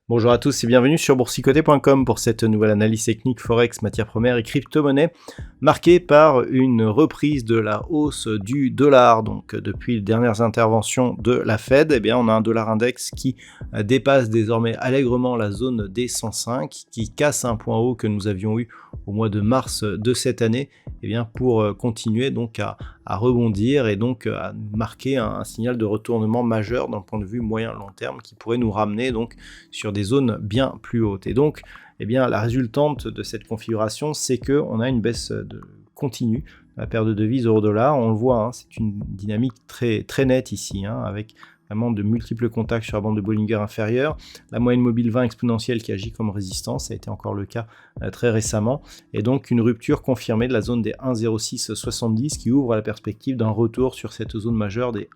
Bonjour à tous et bienvenue sur boursicoté.com pour cette nouvelle analyse technique Forex, matières premières et crypto-monnaie marquée par une reprise de la hausse du dollar. Donc depuis les dernières interventions de la Fed, on a un dollar index qui dépasse désormais allègrement la zone des 105, qui casse un point haut que nous avions eu au mois de mars de cette année, pour continuer donc à rebondir et donc à marquer un signal de retournement majeur d'un point de vue moyen-long terme qui pourrait nous ramener donc sur des zones bien plus hautes. Et donc, la résultante de cette configuration, c'est qu'on a une baisse continue de la paire de devises euro-dollar. On le voit, c'est une dynamique très, très nette ici, avec vraiment de multiples contacts sur la bande de Bollinger inférieure. La moyenne mobile 20 exponentielle qui agit comme résistance, ça a été encore le cas très récemment. Et donc une rupture confirmée de la zone des 1,0670 qui ouvre la perspective d'un retour sur cette zone majeure des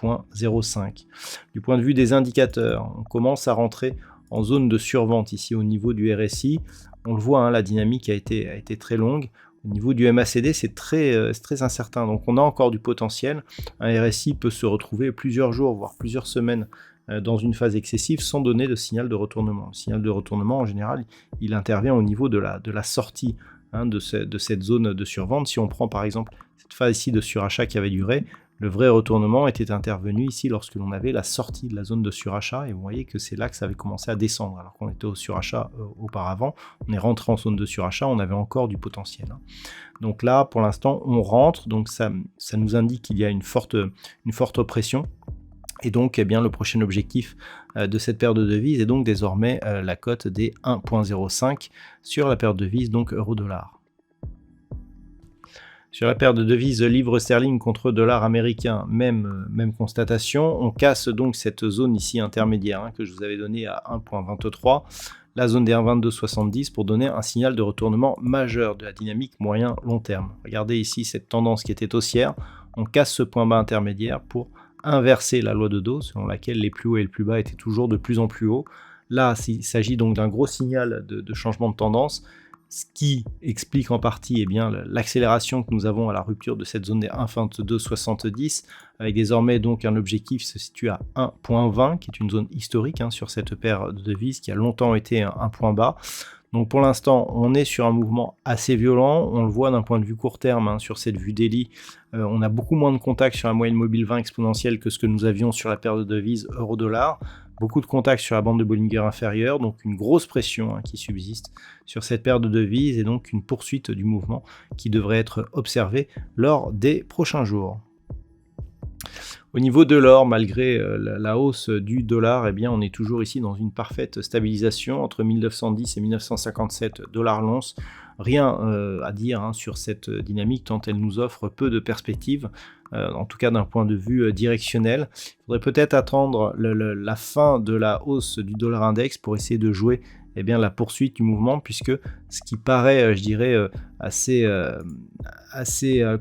1,05. Du point de vue des indicateurs, on commence à rentrer en zone de survente ici au niveau du RSI. On le voit, la dynamique a été très longue. Au niveau du MACD, c'est très incertain. Donc on a encore du potentiel. Un RSI peut se retrouver plusieurs jours, voire plusieurs semaines dans une phase excessive sans donner de signal de retournement. Le signal de retournement, en général, il intervient au niveau de la sortie de cette zone de survente. Si on prend par exemple cette phase ici de surachat qui avait duré, le vrai retournement était intervenu ici lorsque l'on avait la sortie de la zone de surachat et vous voyez que c'est là que ça avait commencé à descendre alors qu'on était au surachat auparavant. On est rentré en zone de surachat, on avait encore du potentiel. Donc là, pour l'instant, on rentre, donc ça nous indique qu'il y a une forte pression. Et donc, le prochain objectif de cette paire de devises est donc désormais la cote des 1,05 sur la paire de devises, donc euro-dollar. Sur la paire de devises livre sterling contre dollar américain, même constatation. On casse donc cette zone ici intermédiaire que je vous avais donnée à 1,23, la zone des 1,2270 pour donner un signal de retournement majeur de la dynamique moyen-long terme. Regardez ici cette tendance qui était haussière. On casse ce point bas intermédiaire pour inverser la loi de Dow selon laquelle les plus hauts et les plus bas étaient toujours de plus en plus hauts. Là, il s'agit donc d'un gros signal de changement de tendance, ce qui explique en partie l'accélération que nous avons à la rupture de cette zone des 1,2270 avec désormais donc un objectif qui se situe à 1,20 qui est une zone historique sur cette paire de devises qui a longtemps été un point bas. Donc pour l'instant, on est sur un mouvement assez violent, on le voit d'un point de vue court terme sur cette vue daily, on a beaucoup moins de contacts sur la moyenne mobile 20 exponentielle que ce que nous avions sur la paire de devises euro-dollar. Beaucoup de contacts sur la bande de Bollinger inférieure, donc une grosse pression qui subsiste sur cette paire de devises et donc une poursuite du mouvement qui devrait être observée lors des prochains jours. Au niveau de l'or, malgré la hausse du dollar, on est toujours ici dans une parfaite stabilisation entre 1910 et 1957 dollars l'once. Rien à dire sur cette dynamique tant elle nous offre peu de perspectives, en tout cas d'un point de vue directionnel. Il faudrait peut-être attendre la fin de la hausse du dollar index pour essayer de jouer la poursuite du mouvement, puisque ce qui paraît, assez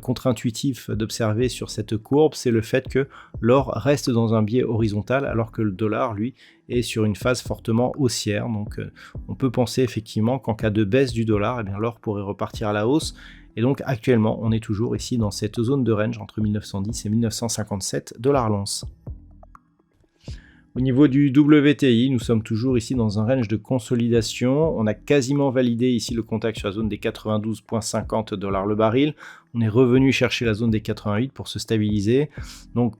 contre-intuitif d'observer sur cette courbe, c'est le fait que l'or reste dans un biais horizontal alors que le dollar, lui, est sur une phase fortement haussière. Donc on peut penser effectivement qu'en cas de baisse du dollar, l'or pourrait repartir à la hausse. Et donc actuellement, on est toujours ici dans cette zone de range entre 1910 et 1957 dollars l'once. Au niveau du WTI, nous sommes toujours ici dans un range de consolidation. On a quasiment validé ici le contact sur la zone des 92,50 $ le baril. On est revenu chercher la zone des 88 pour se stabiliser. Donc,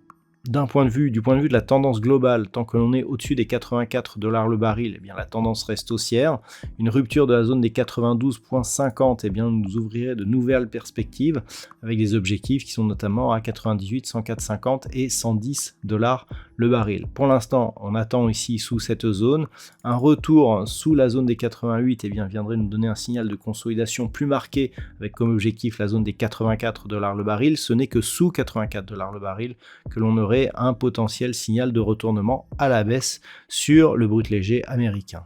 du point de vue de la tendance globale, tant que l'on est au-dessus des 84 $ le baril, la tendance reste haussière. Une rupture de la zone des 92,50 nous ouvrirait de nouvelles perspectives avec des objectifs qui sont notamment à 98, 104,50 et 110 $ le baril. Pour l'instant, on attend ici sous cette zone. Un retour sous la zone des 88 viendrait nous donner un signal de consolidation plus marqué avec comme objectif la zone des 84 $ le baril. Ce n'est que sous 84 $ le baril que l'on aurait un potentiel signal de retournement à la baisse sur le brut léger américain.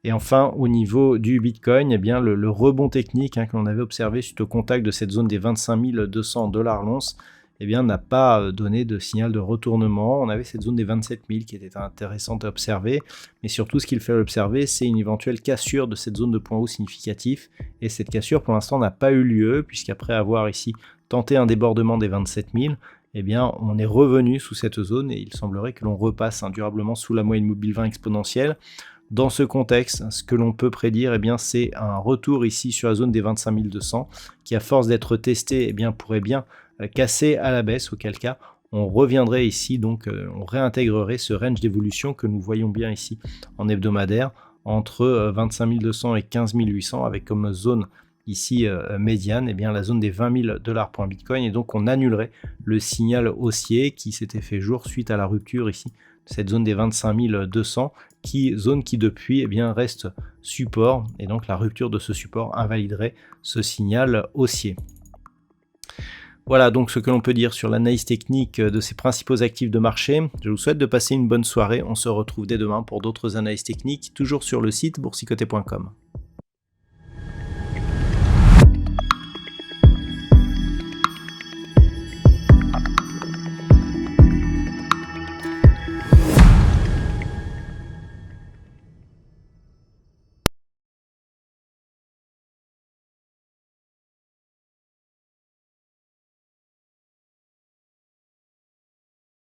Et enfin, au niveau du Bitcoin, eh bien, le rebond technique que l'on avait observé suite au contact de cette zone des 25 200 $ l'once, eh bien, n'a pas donné de signal de retournement. On avait cette zone des 27 000 qui était intéressante à observer, mais surtout ce qu'il fait observer, c'est une éventuelle cassure de cette zone de point haut significatif, et cette cassure pour l'instant n'a pas eu lieu, puisqu'après avoir ici tenté un débordement des 27 000, eh bien, on est revenu sous cette zone, et il semblerait que l'on repasse durablement sous la moyenne mobile 20 exponentielle. Dans ce contexte, ce que l'on peut prédire, eh bien, c'est un retour ici sur la zone des 25 200 qui, à force d'être testé, eh bien, pourrait bien casser à la baisse, auquel cas on reviendrait ici, donc on réintégrerait ce range d'évolution que nous voyons bien ici en hebdomadaire entre 25 200 et 15 800 avec comme zone ici médiane, eh bien, la zone des 20 000 $ pour un Bitcoin, et donc on annulerait le signal haussier qui s'était fait jour suite à la rupture ici de cette zone des 25 200, zone qui depuis eh bien, reste support, et donc la rupture de ce support invaliderait ce signal haussier. Voilà donc ce que l'on peut dire sur l'analyse technique de ces principaux actifs de marché. Je vous souhaite de passer une bonne soirée. On se retrouve dès demain pour d'autres analyses techniques, toujours sur le site boursicoté.com.